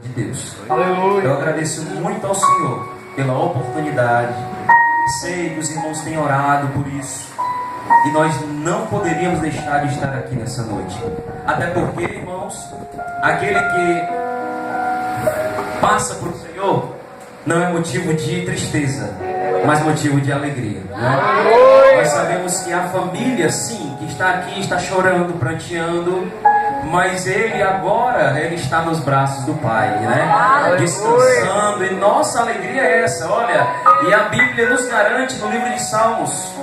de Deus. Aleluia. Eu agradeço muito ao Senhor pela oportunidade. Sei que os irmãos têm orado por isso. E nós não poderíamos deixar de estar aqui nessa noite. Até porque, irmãos, aquele que passa para o Senhor não é motivo de tristeza, mas motivo de alegria, né? Nós sabemos que a família, sim, que está aqui, está chorando, pranteando, mas ele agora, ele está nos braços do Pai, né? Descansando, e nossa alegria é essa, olha. E a Bíblia nos garante no livro de Salmos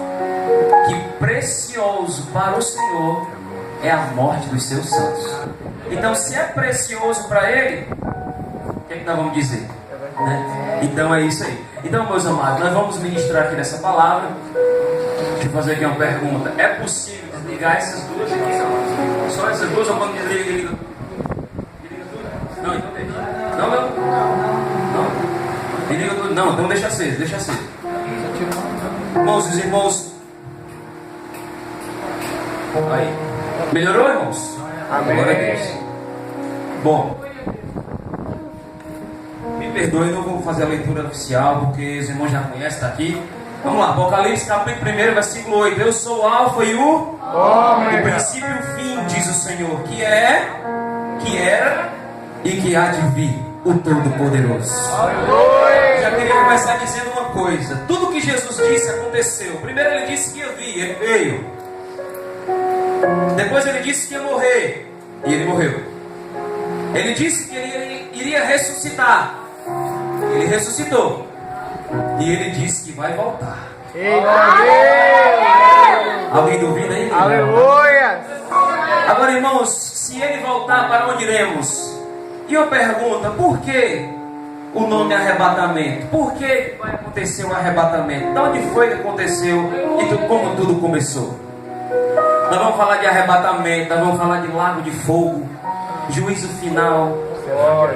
que precioso para o Senhor é a morte dos seus santos. Então, se é precioso para Ele, o que é que nós vamos dizer? Né? Então é isso aí. Então, meus amados, nós vamos ministrar aqui nessa palavra. Deixa eu fazer aqui uma pergunta. É possível desligar essas duas? Só essas duas ou quando desliga? Desliga tudo? Não, então deixa. Não. Desliga tudo? Não, então deixa aceso, deixa aceso. Irmãos, os irmãos. Aí. Melhorou, irmãos? Amém. Glória a Deus. Bom, me perdoe, não vou fazer a leitura oficial, porque os irmãos já conhecem, está aqui. Vamos lá, Apocalipse capítulo 1, versículo 8. Eu sou o Alfa e o princípio e o fim, diz o Senhor, que é, que era e que há de vir, o Todo-Poderoso. Já queria começar dizendo uma coisa. Tudo que Jesus disse aconteceu. Primeiro ele disse que ia vir, ele veio. Depois ele disse que ia morrer, e ele morreu. Ele disse que ele iria ressuscitar, ele ressuscitou. E ele disse que vai voltar. Alguém duvida aí? Aleluia. Agora, irmãos, se ele voltar, para onde iremos? E eu pergunto, por que o nome arrebatamento? Por que vai acontecer o arrebatamento? De onde foi que aconteceu e como tudo começou? Nós vamos falar de arrebatamento, nós vamos falar de lago de fogo, juízo final.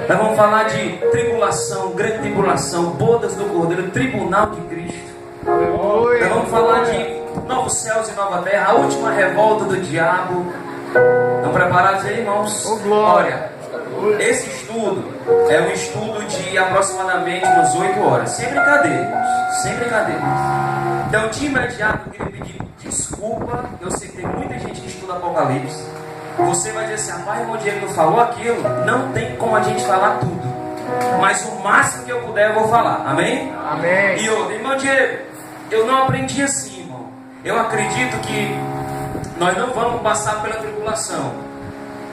Nós vamos falar de tribulação, grande tribulação, bodas do Cordeiro, tribunal de Cristo. Nós vamos falar de novos céus e nova terra, a última revolta do diabo. Estão preparados aí, irmãos? Olha, esse estudo é um estudo de aproximadamente umas 8 horas. Sem brincadeira, irmãos. Sem brincadeira. Então, de imediato, eu queria pedir desculpa. Eu sei que tem muita gente que estuda Apocalipse. Você vai dizer assim, rapaz, o Diego não falou aquilo. Não tem como a gente falar tudo. Mas o máximo que eu puder eu vou falar. Amém? Amém. E outro, irmão Diego, eu não aprendi assim, irmão. Eu acredito que nós não vamos passar pela tribulação.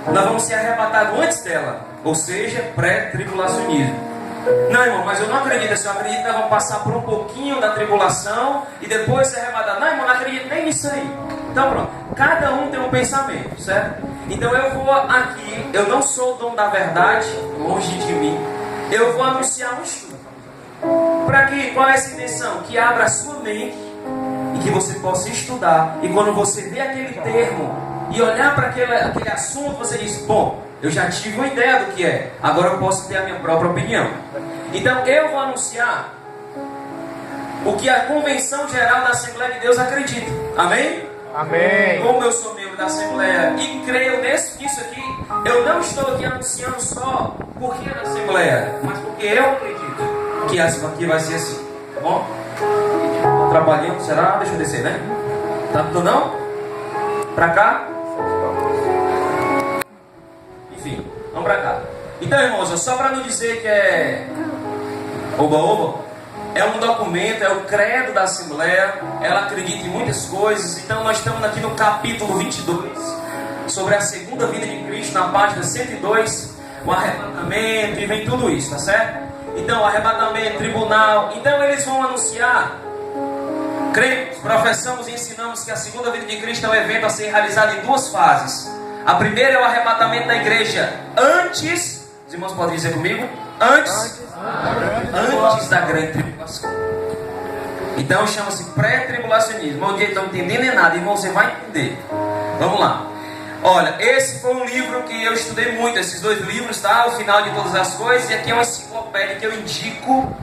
Nós vamos ser arrebatados antes dela. Ou seja, pré-tribulacionismo. Não, irmão, mas eu não acredito assim. Eu acredito que nós vamos passar por um pouquinho da tribulação e depois ser arrebatados. Não, irmão, não acredito nem nisso aí. Então pronto, cada um tem um pensamento, certo? Então eu vou aqui, eu não sou o dono da verdade, longe de mim. Eu vou anunciar um estudo. Para que, qual é essa intenção? Que abra a sua mente e que você possa estudar. E quando você vê aquele termo e olhar para aquele assunto, você diz, bom, eu já tive uma ideia do que é, agora eu posso ter a minha própria opinião. Então eu vou anunciar o que a Convenção Geral da Assembleia de Deus acredita. Amém? Amém. Como eu sou membro da Assembleia e creio nisso aqui, eu não estou aqui anunciando só porque é da Assembleia, mas porque eu acredito que essa aqui vai ser assim. Tá bom? Estou trabalhando, será? Deixa eu descer, né? Tá tudo não? Pra cá? Enfim, vamos pra cá. Então, irmãos, só para não dizer que é oba-oba, é um documento, é o credo da Assembleia, ela acredita em muitas coisas. Então nós estamos aqui no capítulo 22, sobre a segunda vinda de Cristo, na página 102, o arrebatamento, e vem tudo isso, tá certo? Então, arrebatamento, tribunal. Então eles vão anunciar, cremos, professamos e ensinamos que a segunda vinda de Cristo é um evento a ser realizado em duas fases. A primeira é o arrebatamento da igreja antes, os irmãos podem dizer comigo? Antes da grande tribulação. Então chama-se pré-tribulacionismo. Onde eles não entendendo nem nada, irmão, você vai entender. Vamos lá. Olha, esse foi um livro que eu estudei muito. Esses dois livros, tá? O Final de Todas as Coisas. E aqui é uma enciclopédia que eu indico,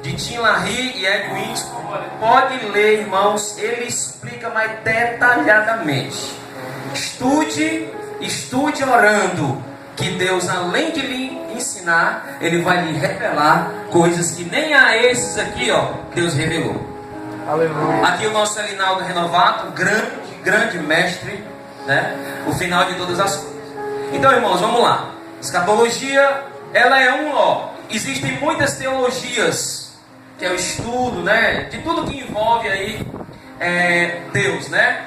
de Tim LaHaye e Edwin. Pode ler, irmãos. Ele explica mais detalhadamente. Estude orando, que Deus, além de lhe ensinar, Ele vai lhe revelar coisas que nem a esses aqui, ó, Deus revelou. Aleluia. Aqui o nosso Elinaldo Renovato, grande mestre, né? O final de todas as coisas. Então, irmãos, vamos lá. Escatologia, ela é existem muitas teologias, que é o estudo, né? De tudo que envolve aí Deus, né?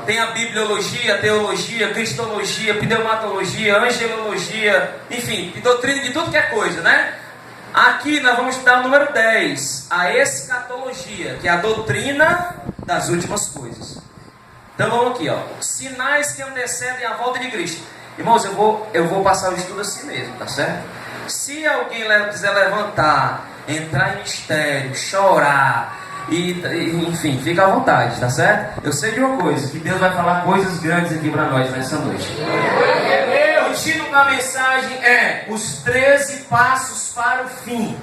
Tem a bibliologia, a teologia, cristologia, pneumatologia, angelologia, enfim, de doutrina de tudo que é coisa, né? Aqui nós vamos estudar o número 10, a escatologia, que é a doutrina das últimas coisas. Então vamos aqui, ó. Sinais que antecedem a volta de Cristo. Irmãos, eu vou passar o estudo assim mesmo, tá certo? Se alguém quiser levantar, entrar em mistério, chorar, enfim, fica à vontade, tá certo? Eu sei de uma coisa, que Deus vai falar coisas grandes aqui para nós nessa noite. O título da mensagem é Os 13 Passos para o Fim.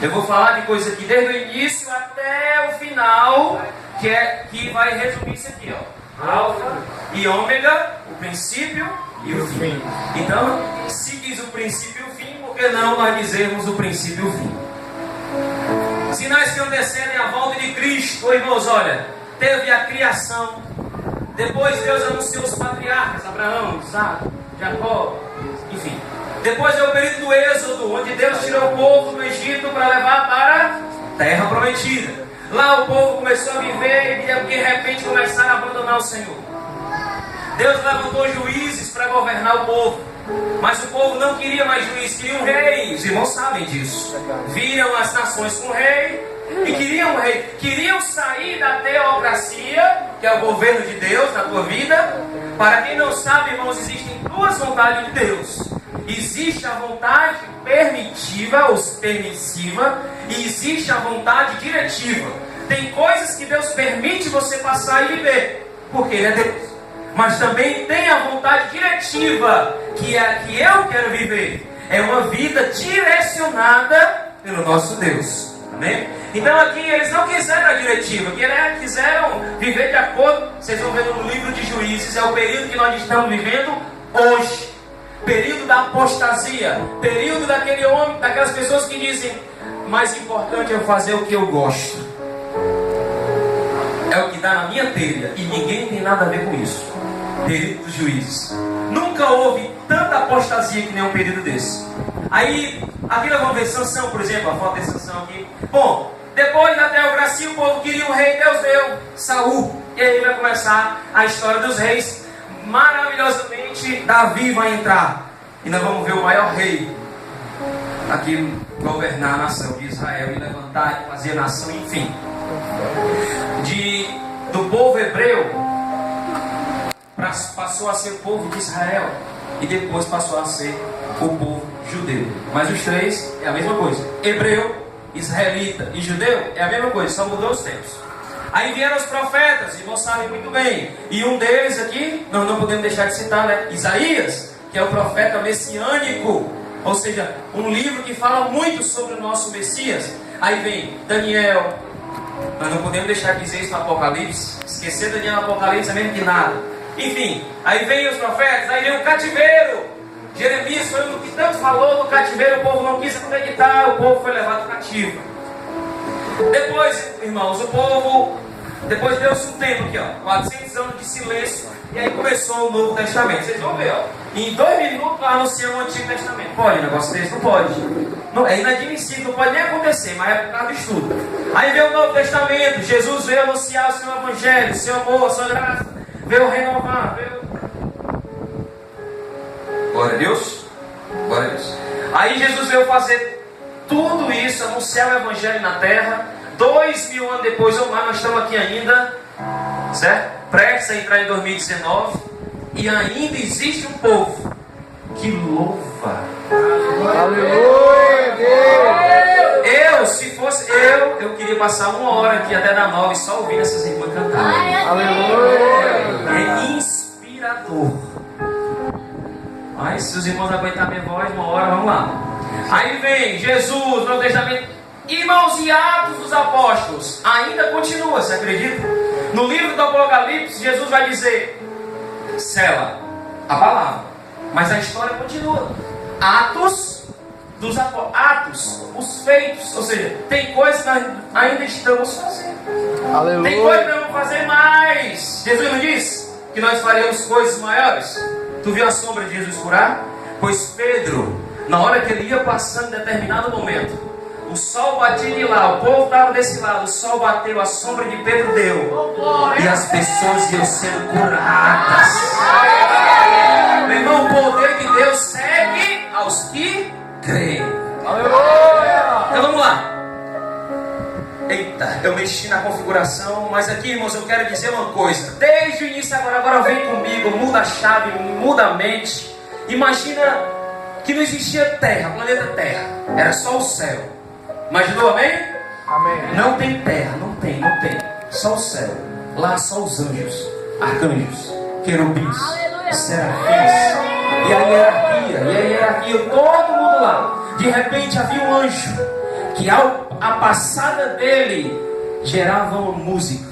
Eu vou falar de coisa aqui desde o início até o final, que vai resumir isso aqui, ó. Alfa e ômega, o princípio e o fim. Então, se diz o princípio e o fim, por que não nós dizermos o princípio e o fim? Sinais que antecedem a volta de Cristo. Ô, irmãos, olha, teve a criação. Depois Deus anunciou os patriarcas, Abraão, Isaac, Jacó, enfim. Depois é o período do Êxodo, onde Deus tirou o povo do Egito para levar para a terra prometida. Lá o povo começou a viver e de repente começaram a abandonar o Senhor. Deus levantou juízes para governar o povo. Mas o povo não queria mais juiz, queria um rei. Os irmãos sabem disso. Viram as nações com rei e queriam um rei. Queriam sair da teocracia, que é o governo de Deus na tua vida. Para quem não sabe, irmãos, existem duas vontades de Deus. Existe a vontade permitiva ou permissiva e existe a vontade diretiva. Tem coisas que Deus permite você passar e viver, porque Ele é Deus. Mas também tem a vontade diretiva, que é a que eu quero viver. É uma vida direcionada pelo nosso Deus. Amém? Então aqui eles não quiseram a diretiva, quiseram viver de acordo. Vocês vão ver no livro de Juízes, é o período que nós estamos vivendo hoje. Período da apostasia, período daquele homem, daquelas pessoas que dizem: mais importante é eu fazer o que eu gosto, é o que dá na minha telha, e ninguém tem nada a ver com isso. Período dos juízes. Nunca houve tanta apostasia que nem um período desse. Aí, aqui nós vamos ver Sansão, por exemplo, a foto de Sansão aqui. Bom, depois da teocracia o povo queria um rei, Deus deu Saul. E aí vai começar a história dos reis. Maravilhosamente, Davi vai entrar e nós vamos ver o maior rei aqui governar a nação de Israel e levantar e fazer a nação, enfim, do povo hebreu passou a ser o povo de Israel e depois passou a ser o povo judeu. Mas os três é a mesma coisa: hebreu, israelita e judeu é a mesma coisa, só mudou os tempos. Aí vieram os profetas, e irmãos sabem muito bem. E um deles aqui, nós não podemos deixar de citar, né? Isaías, que é o profeta messiânico. Ou seja, um livro que fala muito sobre o nosso Messias. Aí vem Daniel. Nós não podemos deixar de dizer isso no Apocalipse. Esquecer Daniel no Apocalipse é mesmo que nada. Enfim, aí vem os profetas, aí vem o cativeiro. Jeremias foi um que tanto falou do cativeiro, o povo não quis acreditar, o povo foi levado cativo. Depois, irmãos, o povo, depois deu-se um tempo aqui, ó, 400 anos de silêncio, e aí começou o Novo Testamento. Vocês vão ver, ó, em 2 minutos nós anunciamos o Antigo Testamento. Pode um negócio desse? Não pode. Não, é inadmissível, não pode nem acontecer, mas é por causa do estudo. Aí veio o Novo Testamento, Jesus veio anunciar o seu Evangelho, o seu amor, a sua graça, veio renovar, veio... Glória a Deus. Glória a Deus. Aí Jesus veio fazer tudo isso, anunciar o Evangelho na terra. 2000 anos depois ou mais, nós estamos aqui ainda, certo? Prestes a entrar em 2019. E ainda existe um povo que louva. Aleluia, Deus. Se fosse eu queria passar 1 hora aqui até dar 9 só ouvindo essas irmãs cantarem. Aleluia. É inspirador. Mas se os irmãos aguentarem minha voz, 1 hora, vamos lá. Aí vem Jesus, Novo Testamento, irmãos, e Atos dos Apóstolos ainda continua, você acredita? No livro do Apocalipse, Jesus vai dizer: sela a palavra, mas a história continua. Atos dos apóstolos. Atos, os feitos. Ou seja, tem coisas que nós ainda estamos fazendo. Aleluia. Tem coisas que nós vamos fazer mais. Jesus não disse que nós faríamos coisas maiores? Tu viu a sombra de Jesus curar? Pois Pedro, na hora que ele ia passando em determinado momento, o sol batia de lá, o povo estava desse lado, o sol bateu, a sombra de Pedro deu, e as pessoas iam sendo curadas. Meu irmão, o poder de Deus segue aos que creem. Então vamos lá. Eita, eu mexi na configuração, mas aqui, irmãos, eu quero dizer uma coisa. Desde o início agora vem comigo, muda a chave, muda a mente. Imagina que não existia terra, planeta Terra, era só o céu. Imaginou, amém? Amém. Não tem terra, não tem. Só o céu. Lá só os anjos, arcanjos, querubins, serafins. E a hierarquia, todo mundo lá. De repente havia um anjo que a passada dele gerava uma música.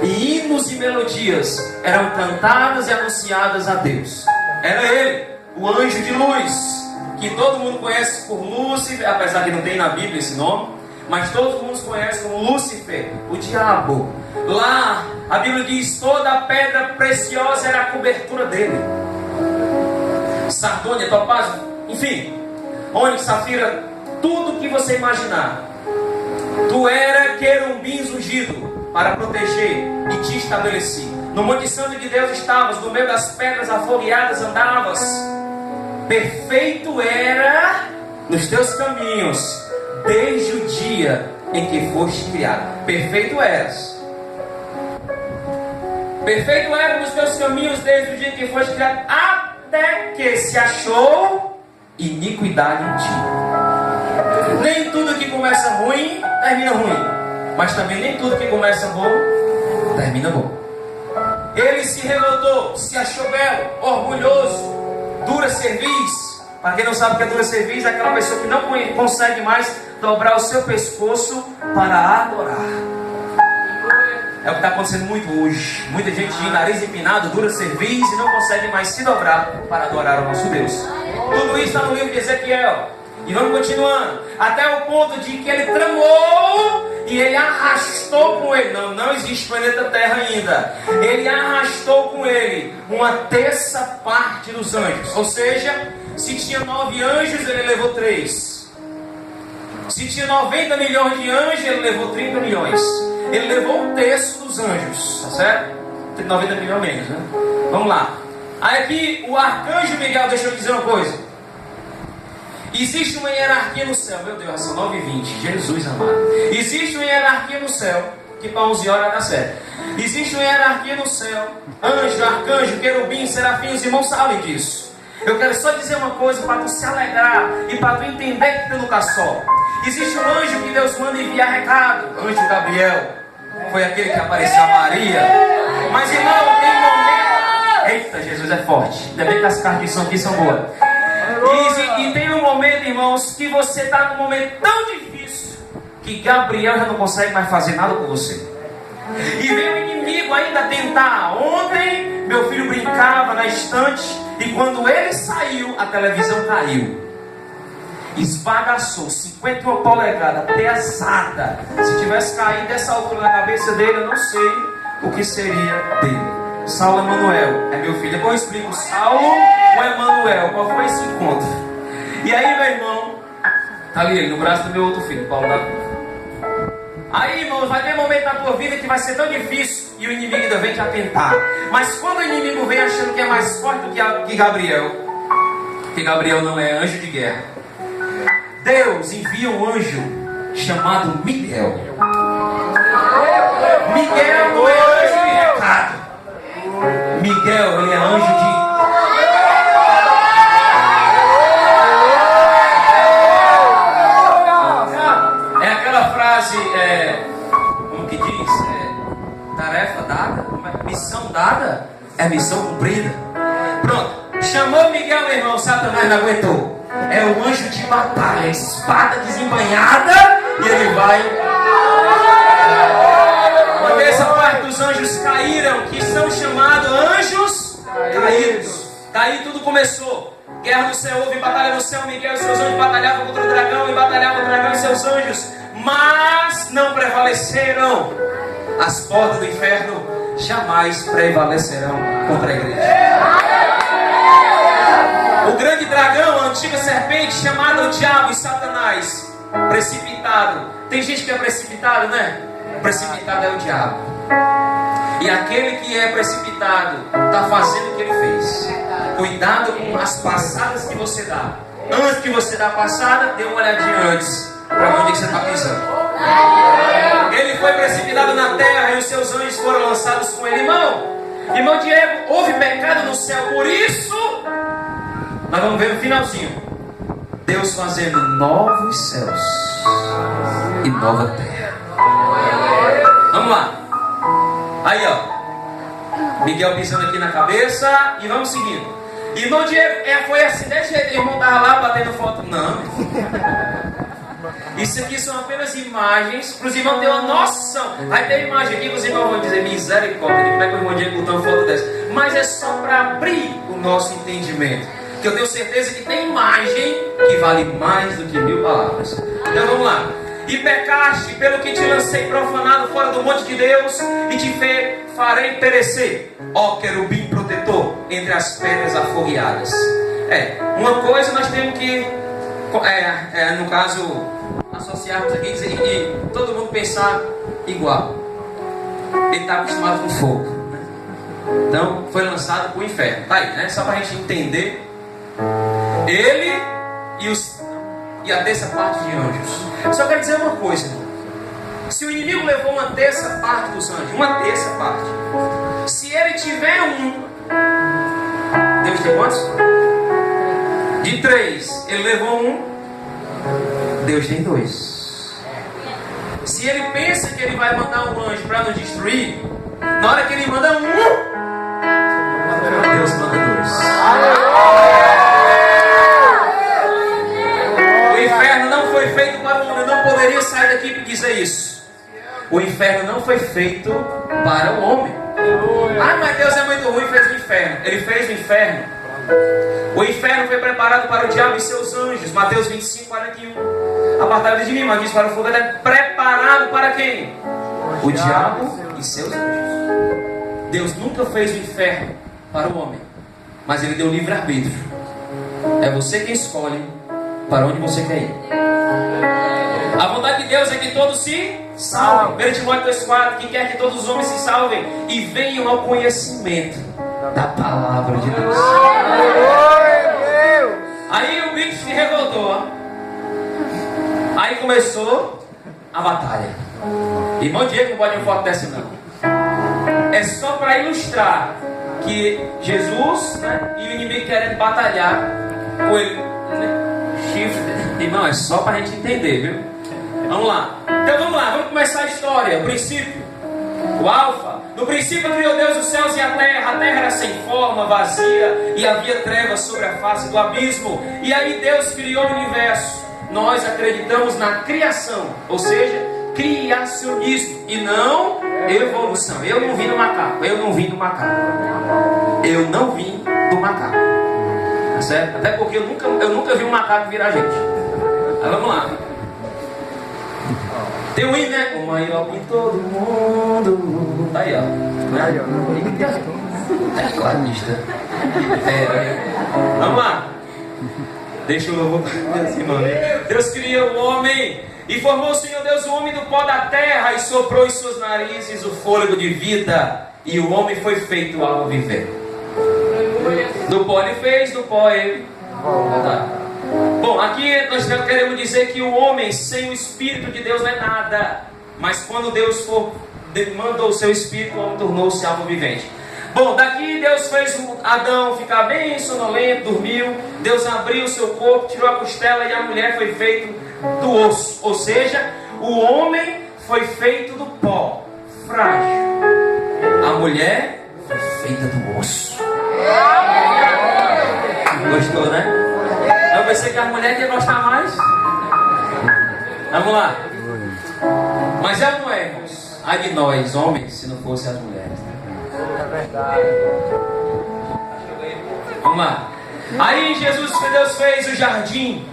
E hinos e melodias eram cantadas e anunciadas a Deus. Era ele, o anjo de luz, que todo mundo conhece por Lúcifer, apesar que não tem na Bíblia esse nome, mas todo mundo conhece como Lúcifer, o diabo. Lá, a Bíblia diz, toda a pedra preciosa era a cobertura dele. Sardônia, topázio, enfim, ônix, safira, tudo que você imaginar. Tu era querubim ungido para proteger e te estabeleci. No Monte Santo de Deus estavas, no meio das pedras afogueadas andavas. Perfeito era nos teus caminhos, desde o dia em que foste criado. Perfeito eras. Perfeito era nos teus caminhos, desde o dia em que foste criado, até que se achou iniquidade em ti. Nem tudo que começa ruim, termina ruim. Mas também nem tudo que começa bom, termina bom. Ele se revoltou, se achou belo, orgulhoso, dura cerviz. Para quem não sabe o que é dura cerviz, é aquela pessoa que não consegue mais dobrar o seu pescoço para adorar. É o que está acontecendo muito hoje. Muita gente de nariz empinado, dura cerviz e não consegue mais se dobrar para adorar o nosso Deus. Tudo isso está no livro de Ezequiel. E vamos continuando, até o ponto de que ele tramou e ele arrastou com ele. Não existe planeta Terra ainda. Ele arrastou com ele uma terça parte dos anjos. Ou seja, se tinha 9 anjos, ele levou 3. Se tinha 90 milhões de anjos, ele levou 30 milhões. Ele levou um terço dos anjos, tá certo? 90 milhões menos, né? Vamos lá. Aí aqui o arcanjo Miguel, deixa eu dizer uma coisa. Existe uma hierarquia no céu. Meu Deus, são 9h20. Jesus amado. Existe uma hierarquia no céu. Que para 11 horas dá certo. Existe uma hierarquia no céu. Anjo, arcanjo, querubim, serafim. Os irmãos sabem disso. Eu quero só dizer uma coisa para tu se alegrar e para tu entender que tu nunca tá só. Existe um anjo que Deus manda enviar recado. Anjo Gabriel. Foi aquele que apareceu a Maria. Mas irmão, tem momento. Eita, Jesus é forte. Ainda bem que as cartas de São aqui são boas. E tem um momento, irmãos, que você está num momento tão difícil que Gabriel já não consegue mais fazer nada com você. E vem o inimigo ainda tentar. Ontem meu filho brincava na estante e quando ele saiu, a televisão caiu. Esbagaçou, 51 polegadas, pesada. Se tivesse caído dessa altura na cabeça dele, eu não sei o que seria dele. Saulo Emanuel é meu filho. Depois eu explico Saulo ou Emanuel, qual foi esse encontro. E aí, meu irmão, tá ali no braço do meu outro filho, Paulo da Cruz. Aí, irmãos, vai ter momento na tua vida que vai ser tão difícil e o inimigo ainda vem te atentar. Mas quando o inimigo vem achando que é mais forte do que Gabriel, que Gabriel não é anjo de guerra, Deus envia um anjo chamado Miguel. Miguel não é anjo de recado. Miguel, ele é anjo de... É aquela frase, como que diz? Tarefa dada, missão dada, é missão cumprida. Pronto, chamou Miguel, meu irmão, Satanás não aguentou. É o anjo de batalha, espada desembanhada, e ele vai... Porque essa parte dos anjos caíram, que são chamados anjos caídos. Daí tudo começou. Guerra no céu, houve batalha no céu. Miguel e seus anjos batalhavam contra o dragão, e batalhavam o dragão e seus anjos, mas não prevaleceram. As portas do inferno jamais prevalecerão contra a igreja. O grande dragão, a antiga serpente, chamada o diabo e Satanás, precipitado. Tem gente que é precipitado, né? Precipitado é o diabo. E aquele que é precipitado está fazendo o que ele fez. Cuidado com as passadas que você dá. Antes que você dá a passada, dê uma olhadinha antes para onde você está pisando. Ele foi precipitado na terra e os seus anjos foram lançados com ele. Irmão Diego, houve pecado no céu, por isso nós vamos ver no finalzinho Deus fazendo novos céus e nova terra. Vamos lá. Aí, ó, Miguel pisando aqui na cabeça e vamos seguindo. Irmão Diego, foi assim desse jeito, irmão estava lá batendo foto. Não. Isso aqui são apenas imagens para os irmãos terem uma noção. Aí tem imagem aqui que os irmãos vão dizer misericórdia, como é que o irmão Diego botou uma foto dessa? Mas é só para abrir o nosso entendimento, que eu tenho certeza que tem imagem que vale mais do que 1000 palavras. Então vamos lá. E pecaste pelo que te lancei profanado fora do monte de Deus, e te farei perecer, ó querubim protetor, entre as pedras afogueadas. Uma coisa nós temos que, no caso, associarmos aqui e todo mundo pensar igual. Ele está acostumado com fogo, então foi lançado para o inferno. Tá aí, né? Só para a gente entender. Ele e a terça parte de anjos. Só quero dizer uma coisa: se o inimigo levou uma terça parte dos anjos, uma terça parte, se ele tiver Deus tem quantos? De 3, ele levou 1, Deus tem 2. Se ele pensa que ele vai mandar um anjo para nos destruir, na hora que ele manda 1, Deus manda 2. O inferno não foi feito para o homem. Eu não poderia sair daqui e dizer isso. O inferno não foi feito para o homem. Mas Deus é muito ruim e fez o inferno. Ele fez o inferno. O inferno foi preparado para o diabo e seus anjos. Mateus 25, 41. Apartai-vos de mim, malditos para o fogo. É preparado para quem? O diabo e seus anjos. Deus nunca fez o inferno para o homem, mas ele deu livre-arbítrio. É você quem escolhe para onde você quer ir. A vontade de Deus é que todos se salvem. 1 Timóteo 2,4: que quer que todos os homens se salvem e venham ao conhecimento da palavra de Deus. Aí o bicho se revoltou. Aí começou a batalha. Irmão Diego, não pode uma foto dessa não. É só para ilustrar que Jesus, né, e o inimigo querendo batalhar com ele, chifre. Irmão, é só para a gente entender, viu? Vamos lá. Então vamos lá, vamos começar a história. O princípio, o alfa. No princípio criou Deus os céus e a terra era sem forma, vazia, e havia trevas sobre a face do abismo. E aí Deus criou o universo. Nós acreditamos na criação, ou seja, criacionismo e não evolução. Eu não vim do macaco. Eu não vim do macaco. Tá certo? Até porque eu nunca vi um macaco virar gente. Aí vamos lá. Tem um hino, né? O maior em todo mundo. Tá aí, ó. Tecladista. Vamos lá. Deixa o louvor assim, mano. Deus criou o homem e formou o Senhor Deus o homem do pó da terra e soprou em suas narizes o fôlego de vida, e o homem foi feito algo viver. Do pó ele fez, do pó ele voltará. Bom, aqui nós queremos dizer que o homem sem o Espírito de Deus não é nada. Mas quando Deus mandou o seu Espírito, o homem tornou-se algo vivente. Bom, daqui Deus fez Adão ficar bem sonolento, dormiu. Deus abriu o seu corpo, tirou a costela, e a mulher foi feita do osso. Ou seja, o homem foi feito do pó, frágil. A mulher foi feita do osso. Gostou, né? Eu pensei que a mulher ia gostar mais. Vamos lá. Mas é ou não é, irmãos? Ai de nós, homens, se não fosse as mulheres. É verdade. Vamos lá. Aí Deus fez o jardim.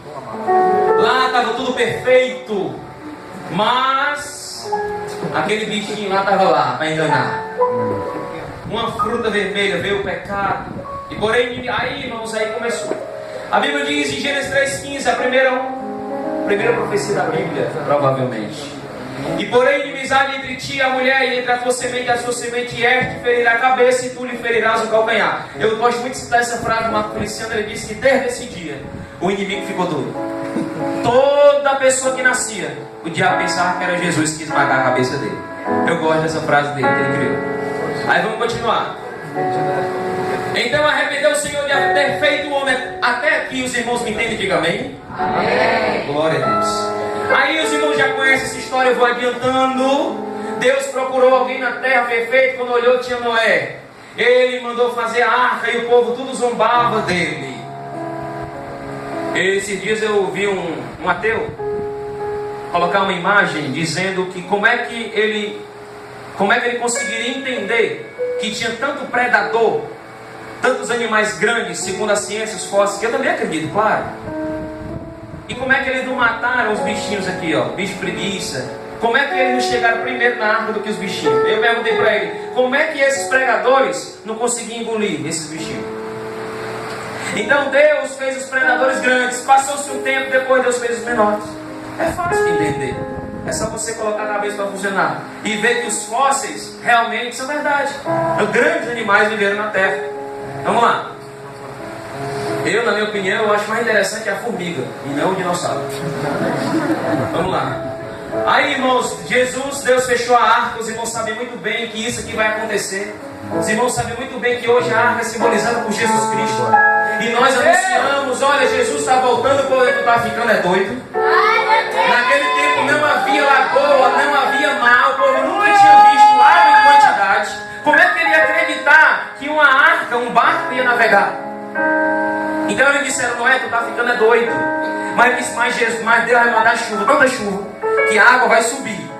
Lá estava tudo perfeito. Mas aquele bichinho lá estava lá para enganar. Uma fruta vermelha, veio o pecado. E porém, aí irmãos, aí começou. A Bíblia diz em Gênesis 3,15, a primeira profecia da Bíblia, provavelmente. E porém, inimizade entre ti e a mulher, e entre a tua semente e a sua semente, este te ferirá a cabeça e tu lhe ferirás o calcanhar. Eu gosto muito de citar essa frase do Marco Feliciano. Ele disse que desde esse dia o inimigo ficou doido. Toda pessoa que nascia, o diabo pensava que era Jesus que ia esmagar a cabeça dele. Eu gosto dessa frase dele, que ele criou. Aí vamos continuar. Então arrependeu o Senhor de ter feito o homem. Até aqui os irmãos me entendem, diga amém. Amém. Glória a Deus. Aí os irmãos já conhecem essa história, eu vou adiantando. Deus procurou alguém na terra perfeito. Quando olhou, tinha Noé. Ele mandou fazer a arca e o povo tudo zombava dele. Esses dias eu vi um ateu colocar uma imagem dizendo que como é que ele conseguiria entender que tinha tanto predador, tantos animais grandes, segundo a ciência, os fósseis, que eu também acredito, claro. E como é que eles não mataram os bichinhos aqui, ó, bicho preguiça? Como é que eles não chegaram primeiro na arca do que os bichinhos? Eu perguntei para ele, como é que esses pregadores não conseguiam engolir esses bichinhos? Então Deus fez os predadores grandes, passou-se um tempo, depois Deus fez os menores. É fácil de entender. É só você colocar a cabeça para funcionar e ver que os fósseis realmente são verdade. Grandes animais viveram na terra. Vamos lá. Eu, na minha opinião, eu acho mais interessante a formiga e não o dinossauro. Vamos lá. Aí, irmãos, Deus fechou a arca. Os irmãos sabem muito bem que isso aqui vai acontecer. Os irmãos sabem muito bem que hoje a arca é simbolizada por Jesus Cristo. E nós anunciamos, olha, Jesus está voltando, o povo está ficando doido. Naquele tempo não havia lagoa, não havia mar, o povo nunca tinha visto água em quantidade. Como é que ele ia acreditar que uma arca, um barco ia navegar? Então eles disseram, Noé, tu está ficando doido. Mas ele disse, mas Deus vai mandar chuva, tanta chuva, que a água vai subir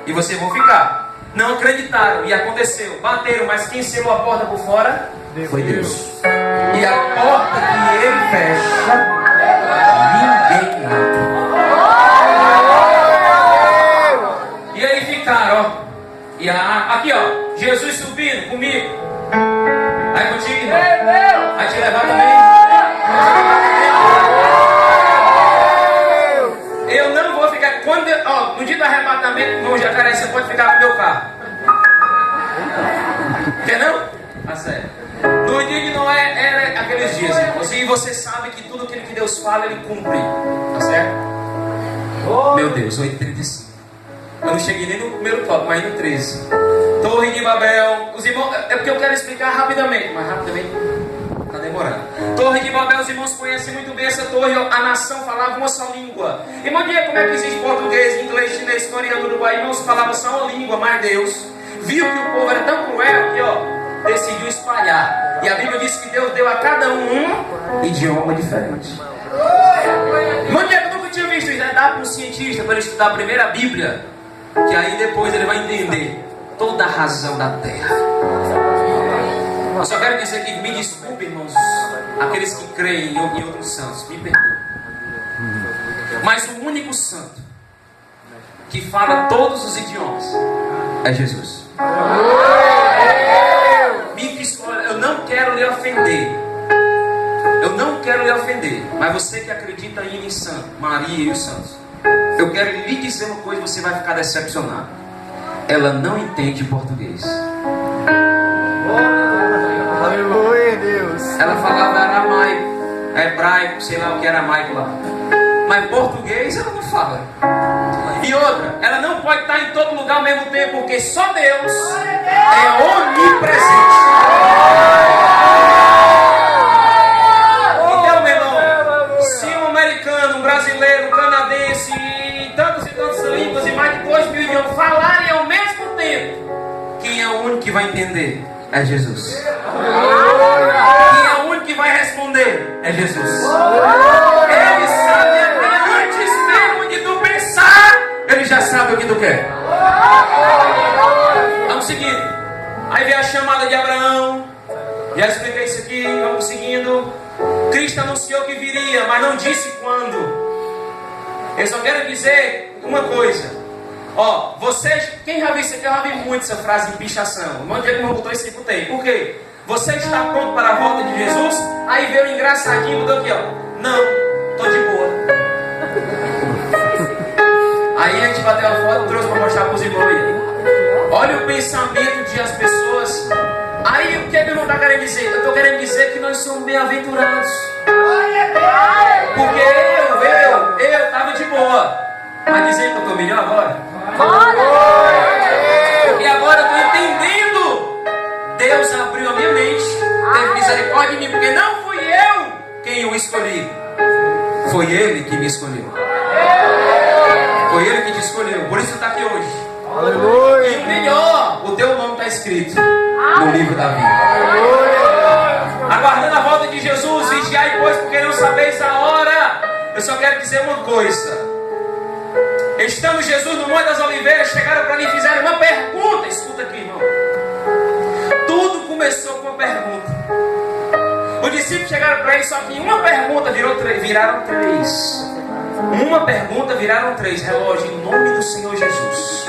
e vocês vão ficar. Não acreditaram, e aconteceu, bateram, mas quem selou a porta por fora? Foi Deus. E a porta que ele fecha, ninguém abre. E aí ficaram, ó. E aqui, ó, Jesus subindo comigo. Aí contigo, vai te levar também. Eu não vou ficar. No dia do arrebatamento, no Jacaré, você pode ficar com o meu carro. Quer não? Tá certo. No dia de Noé era aqueles dias, irmãos. E você sabe que tudo aquilo que Deus fala, Ele cumpre. Tá certo? Meu Deus, 8h35. Eu não cheguei nem no primeiro tópico, mas no 13. Torre de Babel. Os irmãos, é porque eu quero explicar rapidamente, mas rapidamente está demorando. Torre de Babel, os irmãos conhecem muito bem essa torre. A nação falava uma só língua. Irmão, diga como é que existe português, inglês, chinês, coreano, uruguai. Irmãos falavam só uma língua, mas Deus viu que o povo era tão cruel que, ó, decidiu espalhar. E a Bíblia diz que Deus deu a cada um idioma diferente. Irmão, eu nunca tinha visto isso. Dá para um cientista para ele estudar a primeira Bíblia, que aí depois ele vai entender toda a razão da terra. Eu só quero dizer que me desculpe, irmãos, aqueles que creem em outros santos, me perdoem. Mas o único santo que fala todos os idiomas é Jesus. Eu não quero lhe ofender. Eu não quero lhe ofender. Mas você que acredita ainda em santo, Maria e os santos, eu quero lhe dizer uma coisa, você vai ficar decepcionado. Ela não entende português. Aleluia, Deus. Ela falava aramaico, hebraico, sei lá o que era aramaico lá. Mas português ela não fala. E outra, ela não pode estar em todo lugar ao mesmo tempo, porque só Deus é onipresente. Então, meu irmão, se um americano, um brasileiro, um canadense, e tantas línguas e mais de 2.000 idiomas falarem ao mesmo tempo, quem é o único que vai entender? É Jesus. Quem é o único que vai responder? É Jesus. Ele sabe até antes mesmo de tu pensar, Ele já sabe o que tu quer. Vamos seguindo. Aí vem a chamada de Abraão. Já expliquei isso aqui, vamos seguindo. Cristo Cristo anunciou que viria, mas não disse quando. Eu só quero dizer uma coisa. Ó, vocês, quem já viu isso aqui? Eu já vi muito essa frase de pichação. Um monte de gente me botou isso e botei. Por quê? Você está pronto para a volta de Jesus? Aí veio o engraçadinho, mudou aqui, ó. Não, tô de boa. Aí a gente bateu a foto e trouxe para mostrar para os irmãos aí. Olha o pensamento de as pessoas. Aí o que ele não está querendo dizer? Eu estou querendo dizer que nós somos bem-aventurados. Porque eu estava de boa. Mas dizer que eu estou melhor agora? Porque agora eu estou entendendo. Deus abriu a minha mente, teve misericórdia de mim, porque não fui eu quem o escolhi. Foi Ele que me escolheu. Foi Ele que te escolheu. Por isso está aqui hoje. Aleluia. E o melhor, o teu nome está escrito no livro da vida. Aguardando a volta de Jesus, vigiai, pois, porque não sabeis a hora. Eu só quero dizer uma coisa. Estando Jesus no Monte das Oliveiras, chegaram para mim e fizeram uma pergunta. Escuta aqui, irmão. Tudo começou com uma pergunta. Os discípulos chegaram para ele, só que em uma pergunta viraram três. Uma pergunta viraram três. Relógio, em nome do Senhor Jesus.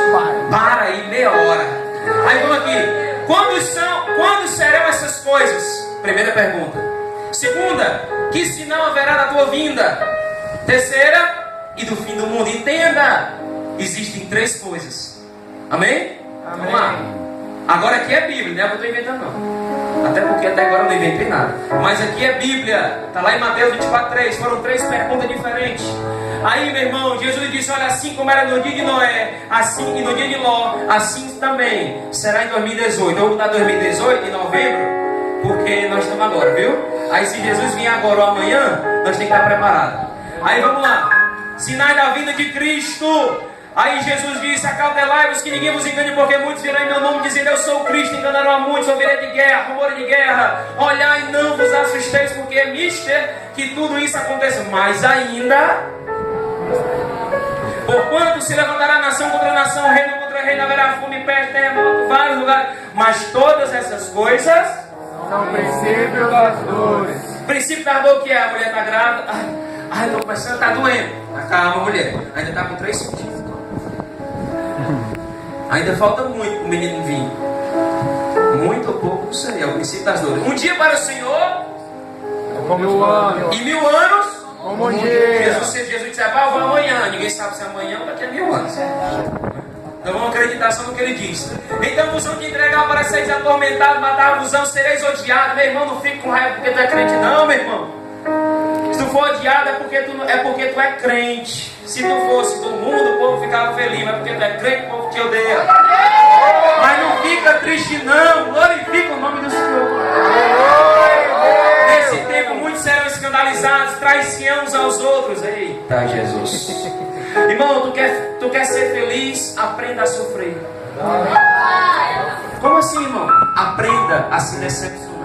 Para aí, meia hora. Aí vamos aqui. Quando serão essas coisas? Primeira pergunta. Segunda, que sinal haverá da tua vinda? Terceira, e do fim do mundo. Entenda, existem três coisas. Amém? Vamos lá. Agora aqui é Bíblia, não é o que eu estou inventando não. Até porque até agora eu não inventei nada. Mas aqui é Bíblia. Está lá em Mateus 24:3. Foram três perguntas diferentes. Aí, meu irmão, Jesus disse: olha, assim como era no dia de Noé, assim e no dia de Ló, assim também será em 2018. Eu vou botar 2018 em novembro, porque nós estamos agora, viu? Aí se Jesus vier agora ou amanhã, nós temos que estar preparados. Aí vamos lá. Sinais da vinda de Cristo. Aí Jesus disse: acautelai-vos que ninguém vos engane, porque muitos virão em meu nome dizendo eu sou o Cristo, enganarão a muitos, ouvirei de guerra, rumor de guerra. Olhai e não vos assusteis, porque é mister que tudo isso aconteça. Mas ainda, porquanto se levantará nação contra nação, reino contra reino, haverá fome, peste, terremoto, vários lugares. Mas todas essas coisas são princípios das dores. Princípio da dor que é: a mulher está grávida. Ai, estou começando, está doendo. Calma, mulher, ainda está com 3 centímetros. Ainda falta muito para o menino vir. Muito ou pouco, não sei. É o princípio das dores. Um dia para o Senhor, como 1000 anos. E 1000 anos, como um dia. Jesus disse: eu vou amanhã. Ninguém sabe se é amanhã ou daqui a 1000 anos. Então vamos acreditar só no que ele diz. Então vos vão te entregar para seres atormentados, matar-vos, sereis odiados. Meu irmão, não fique com raiva porque tu é crente, não, meu irmão. Se tu for odiado é porque tu é crente. Se tu fosse do mundo, o povo ficava feliz. Mas porque tu é crente, o povo te odeia. Mas não fica triste não. Glorifica o nome do Senhor. Nesse tempo muitos serão escandalizados, trairão uns aos outros. Eita Jesus. Irmão, tu quer ser feliz? Aprenda a sofrer. Como assim, irmão? Aprenda a se decepcionar.